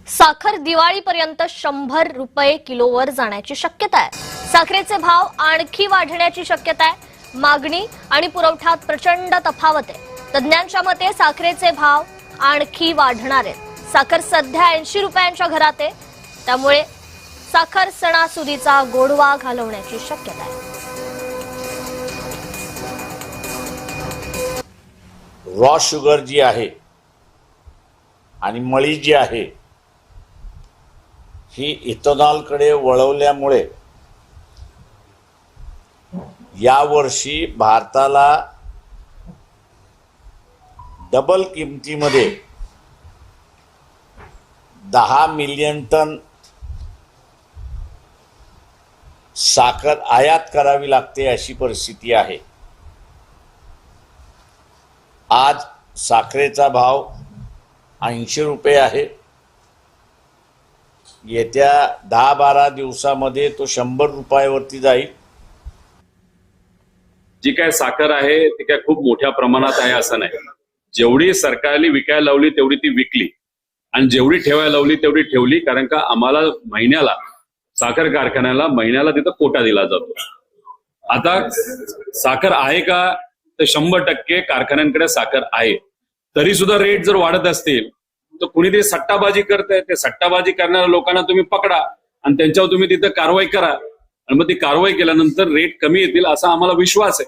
साखर दिवाळीपर्यंत 100 रुपये किलोवर जाण्याची शक्यता आहे। साखरेचे भाव आणखी वाढण्याची शक्यता आहे। मागणी आणि पुरवठ्यात प्रचंड तफावत आहे। तज्ञांच्या मते साखरेचे भाव आणखी वाढणार आहेत। साखर सध्या 80 रुपयांच्या घरात आहे, त्यामुळे साखर सणासुदीचा गोडवा घालवण्याची शक्यता आहे। रॉ शुगर जी आहे आणि मळी जी आहे ही इथेनॉलकडे वळवल्यामुळे यावर्षी भारताला डबल किमतीमध्ये 10 मिलियन टन साखर आयात करावी लागते अशी परिस्थिती आहे। आज साखरेचा भाव 80 रुपये आहे। येत्या 10-12 दिवसामध्ये तो 100 रुपयावरती जाईल। जी काय साखर आहे ती काय खूप मोठ्या प्रमाणात आहे असं नाही। जेवढी सरकारने विकायला लावली तेवढी ती विकली आणि जेवढी ठेवायला लावली तेवढी ठेवली, कारण का आम्हाला महिन्याला साखर कारखान्याला महिन्याला तिथं कोटा दिला जातो। आता साखर आहे का तर 100% कारखान्यांकडे साखर आहे। तरी सुद्धा रेट जर वाढत असतील तर कुणीतरी सट्टाबाजी करतंय। ते सट्टाबाजी करणाऱ्या लोकांना तुम्ही पकडा आणि त्यांच्यावर तुम्ही तिथं कारवाई करा आणि मग ती कारवाई केल्यानंतर रेट कमी येतील असा आम्हाला विश्वास आहे।